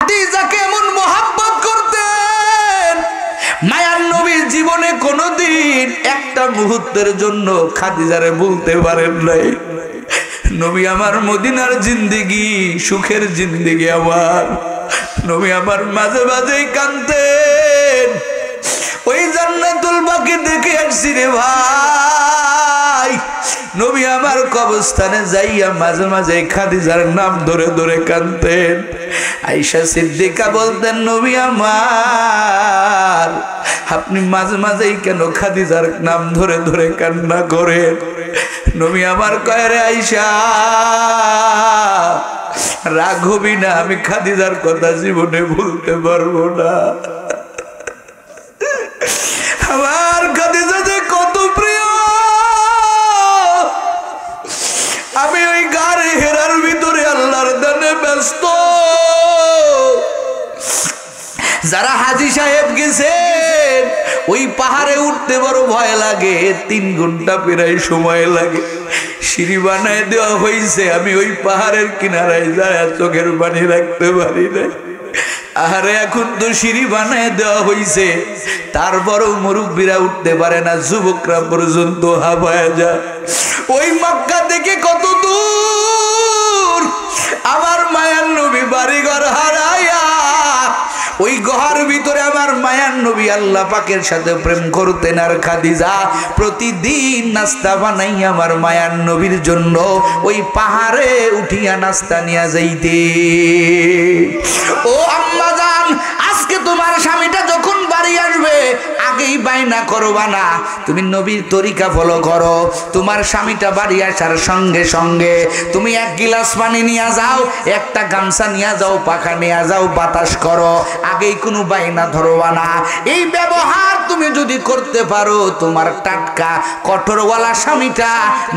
খাদিজাকে এমন মোহাব্বত করতেন, মায়ার নবী জীবনে কোনোদিন একটা মুহূর্তের জন্য খাদিজারে বলতে পারেন নাই, নবী আমার মদিনার জিন্দেগি সুখের জিন্দেগি আমার। নবী আমার মাঝে মাঝেই কাঁদতেন, ওই জান্নাতুল বাকি দেখে আসছি রে ভাই। নবী আমার কবরস্থানে যাইয়া মাঝে মাঝে খাদিজার নাম ধরে ধরে কাঁদতেন। আয়েশা সিদ্দিকা বলতেন, নবী আমার আপনি মাঝে মাঝেই কেন খাদিজার নাম ধরে ধরে কান্না করেন? নবী আমার কয়, রে আয়েশা রাগ হবি না, আমি খাদিজার কথা জীবনে ভুলতে পারবো না। আমার খাদিজা যে কত প্রিয়, আমি ওই গাড়ি হেরার ভিতরে আল্লাহর দানে ব্যস্ত। যারা হাজী সাহেব গেছেন, ওই পাহাড়ে উঠতে বড় ভয় লাগে, 3 ঘন্টা প্রায় সময় লাগে। সিঁড়ি বানায় দেওয়া হয়েছে, আমি ওই পাহাড়ের কিনারায় যায় চোখের পানি রাখতে পারি না। আরে এখন তো সিঁড়ি বানায় দেওয়া হয়েছে, তারপরেও মুরব্বীরা উঠতে পারে না, যুবকরা পর্যন্ত হাঁপায় যায়। ওই মক্কা থেকে কত দূর আমার মায়ার নবী বাড়িঘর হারায়া ওই গুহার ভিতরে আমার মায়ার নবী আল্লাহ পাকের সাথে প্রেম করতেন। আর খাদিজা প্রতিদিন নাস্তা বানাই আমার মায়ার নবীর জন্য ওই পাহাড়ে উঠিয়া নাস্তা নিয়ে যাইতে। ও আম্মা জান, আজকে তোমার স্বামীটা যখন বাড়ি আসবে আগেই বাইনা করবা না, তুমি নবীর তরিকা ফলো করো। তোমার স্বামীটা বাড়ি আসার সঙ্গে সঙ্গে তুমি 1 গিলাস পানি নিয়ে যাও, একটা গামছা নিয়ে যাও, পাখা নিয়ে যাও, বাতাস করো, আগেই কোনো বাইনা ধরবা না। এই ব্যবহার তুমি যদি করতে পারো, তোমার টাটকা কঠোরওয়ালা স্বামীটা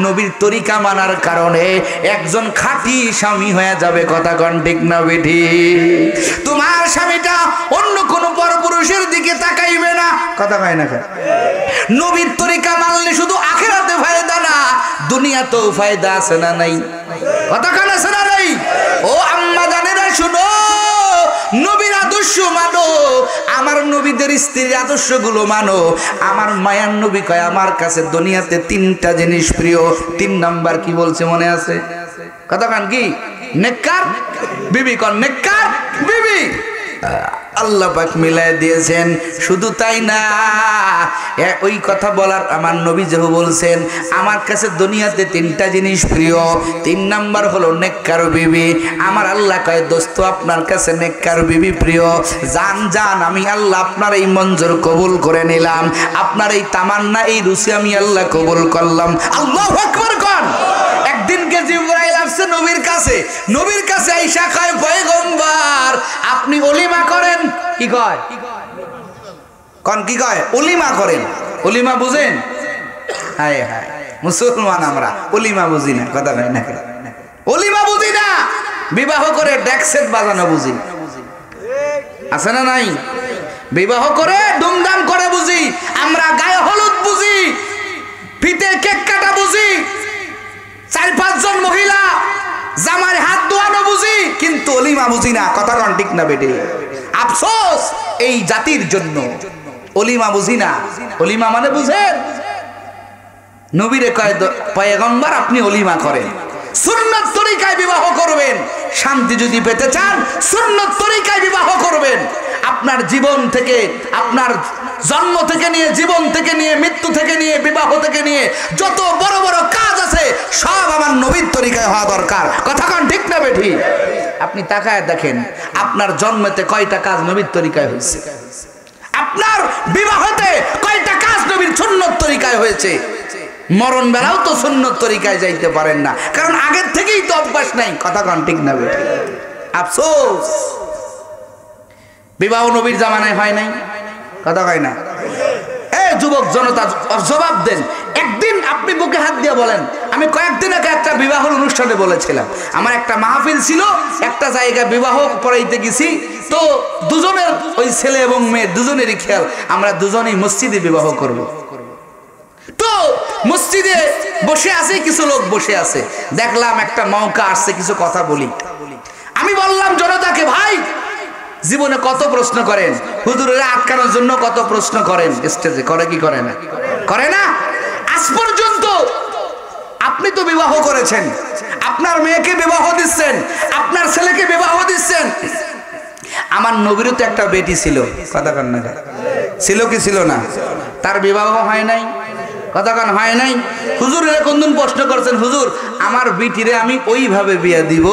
নবীর তরিকা মানার কারণে একজন খাঁটি স্বামী হয়ে যাবে। কথা কন ঠিক না বেঠি? তোমার স্বামীটা অন্য কোনো পরপুরুষের দিকে তাকাইবে না। কথা কয় না? নবীর তরিকা মানলে শুধু আখিরাতে ফায়দা না, দুনিয়াতেও ফায়দা আছে না নাই? কথা কন আছে না নাই? ও আম্মা জানেরা শুনো, নবীর আদর্শ মানো, আমার নবীদের স্ত্রীর আদর্শগুলো মানো। আমার মায়ার নবী কয় আমার কাছে দুনিয়াতে 3টা জিনিস প্রিয়। 3 নাম্বার কি বলছে মনে আছে? কথা কান কি? নেককার বিবি। কন নেককার বিবি। আল্লাহ পাক মিলাই দিয়েছেন। শুধু তাই না, ওই কথা বলার আমার নবী যে বলছেন আমার কাছে দুনিয়াতে 3টা জিনিস প্রিয়, 3 নাম্বার হলো নেককার বিবি। আমার আল্লাহ কয় দোস্ত আপনার কাছে নেককার বিবি প্রিয়, জান জান আমি আল্লাহ আপনার এই মঞ্জুর কবুল করে নিলাম, আপনার এই তামান্না এই রুচি আমি আল্লাহ কবুল করলাম। আল্লাহু আকবার কন। একদিনকে জিবরাইল আসছে নবীর কাছে, নবীর কাছে আয়েশা কয় পয়গম্বর আপনি ওলিমা করেন। কি কয়? কোন কি কয়? ওলিমা করেন। ওলিমা বুঝেন? হায় হায়, মুসলমান আমরা ওলিমা বুঝি না। কথা কয় না? ওলিমা বুঝি না, বিবাহ করে ডেকসেট বাজানো বুঝি। আছে না নাই? বিবাহ করে ধুমধাম করে বুঝি, আমরা গায়ে হলুদ বুঝি, ফিতে কেক কাটা বুঝি, 4-5 জন মহিলা জামার হাত ধোয়ানো বুঝি, কিন্তু ওলিমা বুঝি না। কথা কন ঠিক না বেটে? আফসোস এই জাতির জন্য, ওলিমা বুঝি না। ওলিমা মানে বুঝেন? নবীরে কয় পয়গম্বর আপনি ওলিমা করেন, সুন্নত তরিকায় বিবাহ করবেন। শান্তি যদি পেতে চান সুন্নত তরিকায় বিবাহ করবেন। আপনার জীবন থেকে, আপনার জন্ম থেকে নিয়ে, জীবন থেকে নিয়ে, মৃত্যু থেকে নিয়ে, বিবাহ থেকে নিয়ে যত বড় বড় কাজ আছে সব আমার নবীর তরিকায় হওয়া দরকার। কথা কন ঠিক না বেঠি? আপনি তাকায় দেখেন আপনার জন্মতে কয়টা কাজ নবীর তরিকায় হয়েছে, আপনার বিবাহতে কয়টা কাজ নবীর সুন্নত তরিকায় হয়েছে। মরণ বেলাও তো সুন্নত তরিকায় যাইতে পারেন না, কারণ আগের থেকেই তো অভ্যাস নাই। কথা কন ঠিক না বেঠি? আফসোস বিবাহ নবীর জামানায় হয় নাই। কথা কয় না? যুবক জনতা জবাব দেন। একদিন আপনি বুকে হাত দিয়ে বলেন, আমি কয়েকদিন আগে একটা বিবাহ অনুষ্ঠানে বলেছিলাম, আমার একটা মাহফিল ছিল, একটা জায়গায় বিবাহ পড়াইতে গেছি, তো দুজনের ওই ছেলে এবং মেয়ে দুজনেরই খেয়াল আমরা দুজনেই মসজিদে বিবাহ করব। তো মসজিদে বসে আছে, কিছু লোক বসে আছে, দেখলাম একটা নৌকা আসছে, কিছু কথা বলি। আমি বললাম জনতাকে, ভাই জীবনে কত প্রশ্ন করেন, হুজুরের আটকানোর জন্য কত প্রশ্ন করেন স্টেজে, করে কি করে না? করে না? আজ পর্যন্ত আপনি তো বিবাহ করেছেন, আপনার মেয়েকে বিবাহ দিচ্ছেন, আপনার ছেলেকে বিবাহ দিচ্ছেন। আমার নবীরও তো একটা বেটি ছিল, কথা কন না, ছিল কি ছিল না? তার বিবাহ হয় নাই, কথা কন হয় নাই। হুজুর এরকম দিন প্রশ্ন করছেন, হুজুর আমার বিটিরে আমি ওইভাবে বিয়ে দিব,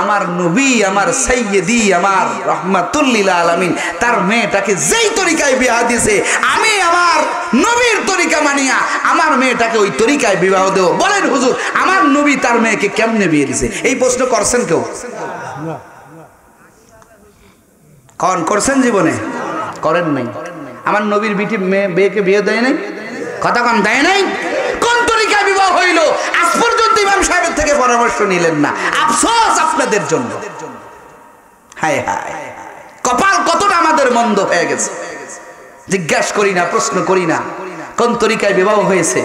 আমার নবী, আমার সাইয়্যিদি, আমার রাহমাতুল লিল আলামিন তার মেয়েটাকে যেই তরিকায় বিয়ে দিয়েছে, আমি আমার নবীর তরিকা মানিয়া আমার মেয়েটাকে ওই তরিকায় বিবাহ দেব। বলেন হুজুর, আমার নবী তার মেয়েকে কেমনে বিয়ে দিয়েছে? এই প্রশ্ন করছেন কেউ? কন করছেন জীবনে? করেন নাই। আমার নবীর বিটি মেয়েকে বিয়ে দেয় নাই, কথা কন দেয় নাই? কোন তরিকায় বিবাহ হইল? আজ পর্যন্ত ইমাম সাহেবের থেকে পরামর্শ নিলেন না। আফসোস আপনাদের জন্য। হায় হায়, কপাল কতটা আমাদের মন্দ হয়ে গেছে। জিজ্ঞাসা করি না, প্রশ্ন করি না কোন তরিকায় বিবাহ হয়েছে।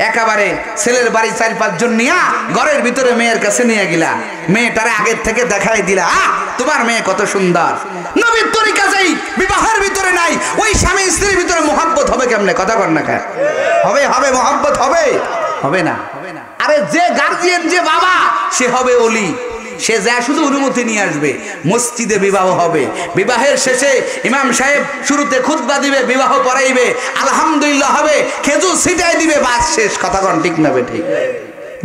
একেবারে ছেলের বাড়ি 4-5 জন নিয়ে ঘরের ভিতরে মেয়ের কাছে নিয়ে গেলা, মেয়েটারে আগের থেকে দেখাই দিলা, তোমার মেয়ে কত সুন্দর। নবীর তরিকা যাই বিবাহের ভিতরে নাই, ওই স্বামী স্ত্রীর ভিতরে মোহাব্বত হবে কেমনে? কথা কর না কেন? হবে হবে মোহাব্বত হবে? হবে না। আরে যে গার্জিয়ান, যে বাবা, সে হবে ওলি, সে যা শুধু অনুমতি নিয়ে আসবে। মসজিদে বিবাহ হবে, বিবাহের শেষে ইমাম সাহেব শুরুতে খুতবা দিবে, বিবাহ পড়াইবে, আলহামদুলিল্লাহ হবে, খেজুর ছিটাই দিবে, বাস শেষ। কথা কন ঠিক না বেঠিক?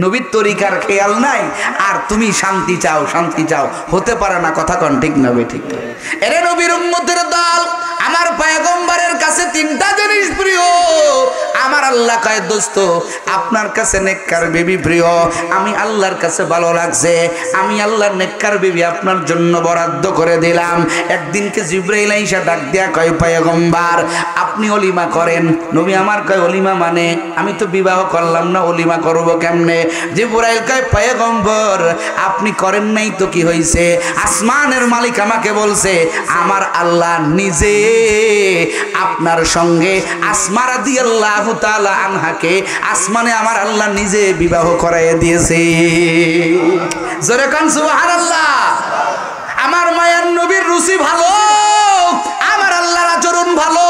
নবীর তরিকার খেয়াল নাই, আর তুমি শান্তি চাও, শান্তি চাও, হতে পারে না। কথা কন ঠিক না বেঠিক? এরে নবীর উম্মতের দল, আমার পয়গম্বরের কাছে 3টা জিনিস প্রিয়। আমার আল্লাহ কয়, দোস্ত আপনার কাছে নেককার বিবি প্রিয়, আমি আল্লাহর কাছে ভালো লাগছে, আমি আল্লাহর নেককার বিবি আপনার জন্য বরাদ্দ করে দিলাম। একদিনকে জিবরাইল আইসা ডাক দিয়া কয়, পয়গম্বর আপনি অলিমা করেন। নবী আমার কয়, অলিমা মানে? আমি তো বিবাহ করলাম না, অলিমা করব কেমনে? জিবরাইল কয়, পয়গম্বর আপনি করেন নাই তো কি হয়েছে? আসমানের মালিক আমাকে বলছে, আমার আল্লাহ নিজে আপনার সঙ্গে আসমা রাদিয়াল্লাহু তাআলা আনহাকে আসমানে আমার আল্লাহ নিজে বিবাহ করাইয়া দিয়েছে। জোরে কান সুবহানাল্লাহ। আমার মায়ের নবীর রুচি ভালো, আমার আল্লাহর আচরণ ভালো।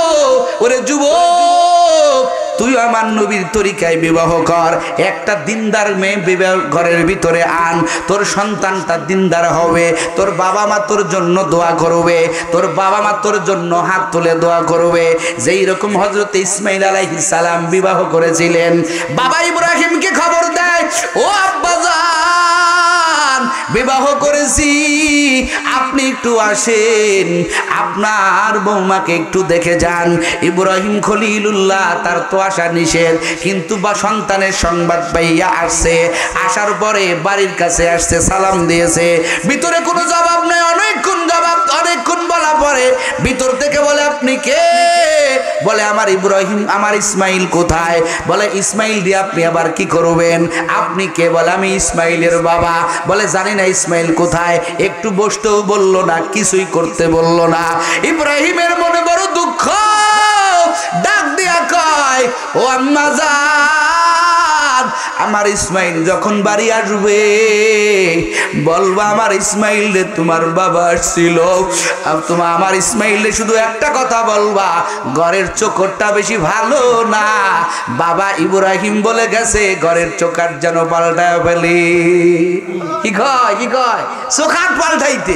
ওরে যুবক, তুই আমার নবীর তরিকায় বিবাহ কর, একটা দিনদার মেয়ে বিবাহ ঘরের ভিতরে আন, তোর সন্তানটা দিনদার হবে, তোর বাবা মা তোর জন্য দোয়া করবে, তোর বাবা মা তোর জন্য হাত তুলে দোয়া করবে। যেই রকম হযরত ইসমাঈল আলাইহিস সালাম বিবাহ করেছিলেন, বাবা ইব্রাহিমকে খবর দেয়, ও আব্বাজান বিবাহ করেছি, আপনি একটু আসেন, আপনার বৌমাকে একটু দেখে যান। ইব্রাহিম খলিলুল্লাহ, তার তো আসা নিষেধ, কিন্তু বা সন্তানের সংবাদ পাইয়া আসছে। আসার পরে বাড়ির কাছে আসছে, সালাম দিয়েছে, ভিতরে কোনো জবাব নেই। অনেকক্ষণ বলা পরে ভিতর থেকে বলে, আপনি কে? বলে, আমার ইব্রাহিম, আমার ইসমাইল কোথায়? বলে, ইসমাইল দিয়ে আপনি আবার কি করবেন? আপনি কে? বলে, আমি ইসমাইলের বাবা। বলে, জানি না ইসমাইল কোথায়। একটু বসতেও বললো না, কিছুই করতে বললো না। ইব্রাহিমের মনে বড় দুঃখ, ডাক দিয়া কয়, ও আম্মা জান, আমার ইসমাইল যখন বাড়ি আসবে বলবা আমার ইসমাইল রে তোমার বাবা আসছিল। তোমার আমার ইসমাইল রে শুধু একটা কথা বলবা, ঘরের চোখটা বেশি ভালো না, বাবা ইব্রাহিম বলে গেছে ঘরের চোখার যেন পাল্টায় ফেলি। কি কয়? কি কয়? চোখার পাল্টাইতে।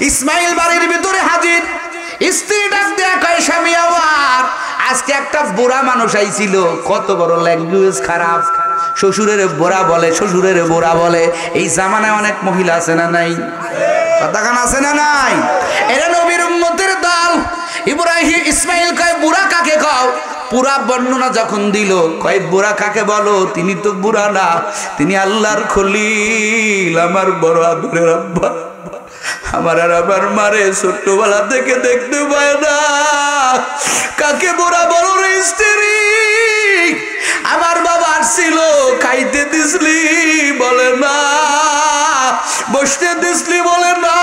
ইসমাইল বাড়ির ভিতরে হাজির, স্ত্রী ডাক দেয়া কয়, স্বামী আমার আজকে একটা বুড়া মানুষ আইছিল, কত বড় ল্যাঙ্গুয়েজ খারাপ, শ্বশুরের বোরা বলে, শ্বশুরের বোরা বলে। এই জামানায় অনেক মহিলা আছে না নাই? কথাখান আছে না নাই? এরা নবীর উম্মতের দল। ইব্রাহিম ইসমাইল কয়, বুড়া কাকে কও? পুরা বর্ণনা যখন দিল, কয় বুড়া কাকে বলো? তিনি তো বুড়া না, তিনি আল্লাহর খলিল, আমার বড় আদরের আব্বা। আমার আর আমার মারে ছোট্টবেলা থেকে দেখতে পায় না, কাকে বুড়া বলো রে স্ত্রী? আমার বাবা আসছিল, খাইতে দিসলি? বলে না। বসতে দিসলি? বলে না।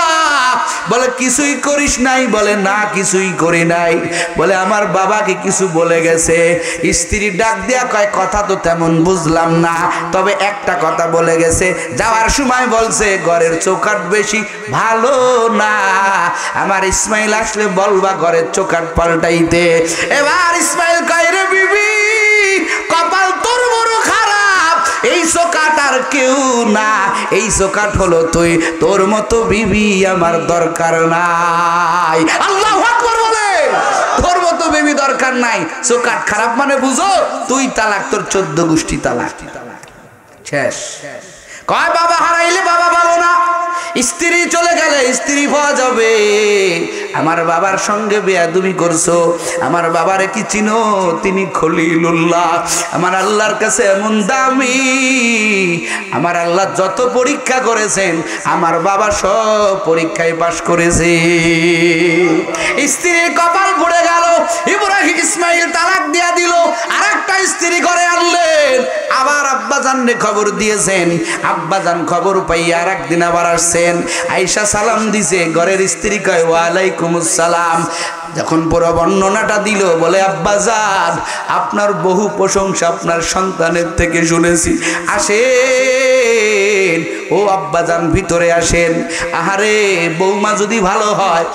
বলে কিছুই করিস নাই? বলে না কিছুই করি নাই। বলে আমার বাবাকে কিছু বলে গেছে? স্ত্রী ডাক দিয়া কয় কথা তো তেমন বুঝলাম না, তবে একটা কথা বলে গেছে, যাওয়ার সময় বলছে ঘরের চৌকাঠ বেশি ভালো না, আমার ইসমাইল আসলে বলবা ঘরের চৌকাঠ পাল্টাইতে। এবার ইসমাইল কয় রে বিবি, কপাল তোর বড় খারাপ, এই চৌকাঠ আর কেউ না, এই চৌকাঠ হলো তুই, তোর মতো বিবি আমার দরকার নাই। আল্লাহু আকবার বলে, তোর মতো বিবি দরকার নাই। চৌকাঠ খারাপ মানে বুঝো, তুই তালাক, তোর 14 গোষ্ঠী তালাক, শেষ। কয় বাবা হারাইলে বাবা পাবো না, স্ত্রী চলে গেলে স্ত্রী পাওয়া যাবে। আমার বাবার সঙ্গে বেয়াদবি করছো, আমার বাবারে কি চিনো? তিনি খলিলুল্লাহ, আমার আল্লাহর কাছে এমন দামি। আমার আল্লাহ যত পরীক্ষা করেছেন, আমার বাবা সব পরীক্ষায় পাশ করেছে। স্ত্রীর কপাল পুড়ে গেল। ইব্রাহিম ইসমাইল তালাক দিয়া দিল, আর একটা স্ত্রী করে আনলেন। আবার আব্বাজানরে খবর দিয়েছেন, আব্বাজান খবর পাইয়া আর একদিন আবার আসছেন। আয়েশা সালাম দিছে, ঘরের স্ত্রী কয় ওয়ালাইকুমুস সালাম। যখন পুরো বর্ণনাটা দিল, বলে আব্বাজান আপনার বহু প্রশংসা আপনার সন্তানের থেকে শুনেছি, আসেন ও আব্বাজান ভিতরে আসেন। আহারে বৌমা যদি ভালো হয়,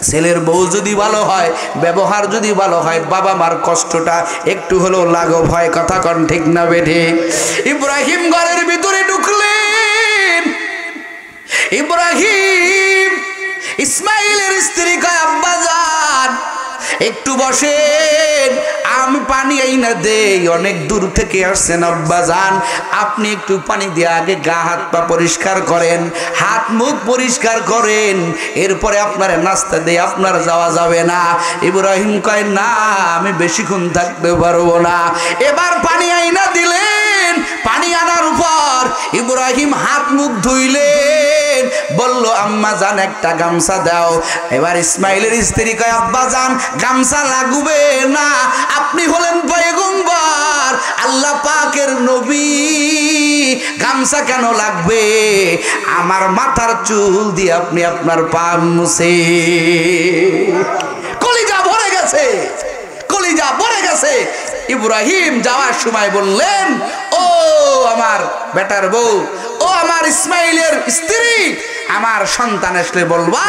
ছেলের বউ যদি ভালো হয়, ব্যবহার যদি ভালো হয়, বাবা মার কষ্টটা একটু হলেও লাঘব হয়। কথা কন ঠিক না বেঠে? ইব্রাহিম ঘরের ভিতরে ঢুকলেন। ইব্রাহিম ইসমাইলের স্ত্রী কয় আব্বাজান একটু বসেন, আমি পানি আইনা দেই, অনেক দূর থেকে আসছেন আব্বাজান, আপনি একটু পানি দিয়ে আগে গা হাত পা পরিষ্কার করেন, হাত মুখ পরিষ্কার করেন, এরপরে আপনার নাস্তা দিয়ে আপনার যাওয়া যাবে না। ইব্রাহিম কয় না, আমি বেশিক্ষণ থাকতে পারবো না। এবার পানি আইনা দিলেন, পানি আনার উপর ইব্রাহিম হাত মুখ ধুইলেন, বলল আম্মা জান একটা গামছা দাও। এবার ইসমাইলের স্ত্রী কয় আব্বাজান গামছা লাগবে না, আপনি হলেন পয়গম্বর, আল্লাহ পাকের নবী, গামছা কেন লাগবে? আমার মাথার চুল দিয়ে আপনি আপনার পা মুছে। কলিজা ভরে গেছে, কলিজা ভরে গেছে। ইব্রাহিম যাওয়ার সময় বললেন, ও আমার বেটার বউ, ও আমার ইসমাইলের স্ত্রী, আমার সন্তান আসলে বলবা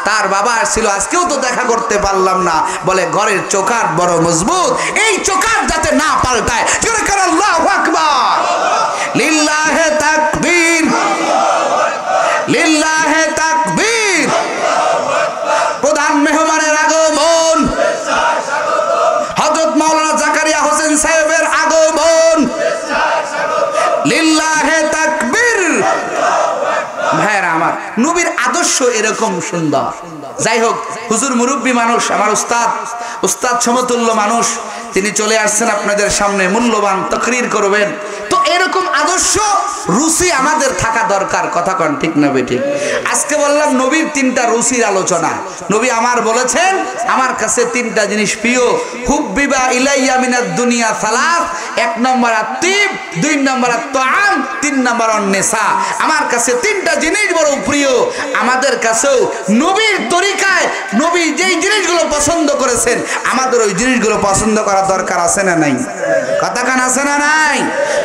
তার বাবা ছিল, আজকেও তো দেখা করতে পারলাম না। বলে ঘরের চৌকাঠ বড় মজবুত, এই চৌকাঠ যাতে না পাল্টায়। জোরে করে আল্লাহু আকবার, লিল্লাহে তাকবীর, লিল্লাহে তাকবীর। প্রধান মেহমানের আগমন, হযরত মাওলানা জাকারিয়া হোসেন সাহেবের আগমন, লিল্লাহে তাকবীর। ভাইরা আমার, নবীর আদর্শ এরকম সুন্দর। যাই হোক, হুজুর মুরব্বী মানুষ, আমার উস্তাদ সমতুল্য মানুষ, তিনি চলে আসছেন আপনাদের সামনে, মূল্যবান তাকরীর করবেন। তো এরকম আদর্শ রুচি আমাদের থাকা দরকার। কথা কন ঠিক না বেঠিক? আজকে বললাম নবীর 3টা রুচির আলোচনা। নবী আমার বলেছেন, আমার কাছে 3টা জিনিস প্রিয়, হুব্বিবা ইলাইয়া মিনাদ দুনিয়া সালাস, 1 নম্বর আত-তিব, 2 নম্বর আত-তাআম, 3 নম্বর আন-নিসা। আমার কাছে 3টা জিনিস বড় প্রিয়। আমাদের কাছেও নবীর তরিকায় নবী যেই জিনিসগুলো পছন্দ করেছেন, আমাদের ওই জিনিসগুলো পছন্দ করা দরকার আছে না নাই? কথা কান আছে না নাই?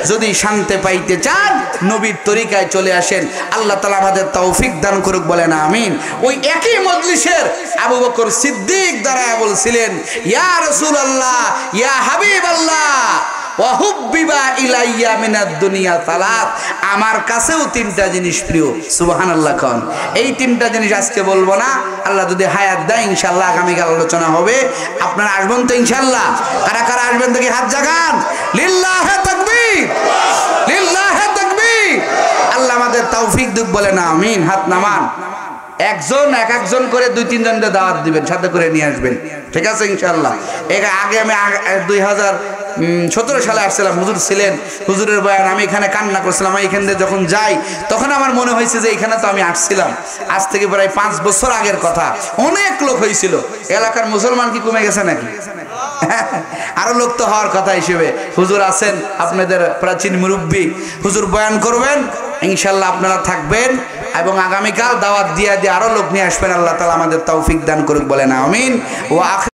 যদি শান্তি পাইতে চান, নবীর তরিকায় চলে আসেন। আল্লাহ তাআলা আমাদের তৌফিক দান করুক, বলেন আমিন। ওই একই মজলিসের আবু বকর সিদ্দিক দাঁড়ায় বলছিলেন, ইয়া রাসূলুল্লাহ, ইয়া হাবিবাল্লাহ, ওয়া হুব্বিবা ইলাইয়া মিনাদ দুনিয়া সালাত, আমার কাছেও 3টা জিনিস প্রিয়। সুবহানাল্লাহ কোন। এই 3টা জিনিস আজকে বলবো না, আল্লাহ যদি হায়াত দেয় ইনশাআল্লাহ আগামীকাল আলোচনা হবে। আপনারা আসবেন তো ইনশাআল্লাহ? কারা কারা আসবেন দেখি হাত জাগান। লিল্লাহে তাকবীর, লিল্লাহে তাকবীর। আল্লাহ আমাদের তৌফিক দিক, বলেন আমিন। হাত নামান। একজন একজন করে 2-3 জনকে দাওয়াত দিবেন, সাথে করে নিয়ে আসবেন, ঠিক আছে ইনশাআল্লাহ? আগে আমি 2017 সালে আসছিলাম, হুজুর ছিলেন, হুজুরের বয়ান আমি এখানে কান্না করছিলাম। আমি এখান থেকে যখন যাই, তখন আমার মনে হয়েছে যে এখানে তো আমি আসছিলাম, আজ থেকে প্রায় 5 বছর আগের কথা। অনেক লোক হয়েছিল। এলাকার মুসলমান কি কমে গেছে নাকি? আরো লোক তো হওয়ার কথা হিসেবে। হুজুর আছেন, আপনাদের প্রাচীন মুরব্বী, হুজুর বয়ান করবেন ইনশাআল্লাহ, আপনারা থাকবেন। এবং আগামীকাল দাওয়াত দিয়ে আরো লোক নিয়ে আসবেন। আল্লাহ তাআলা আমাদের তৌফিক দান করুক, বলেন আমিন। ওয়া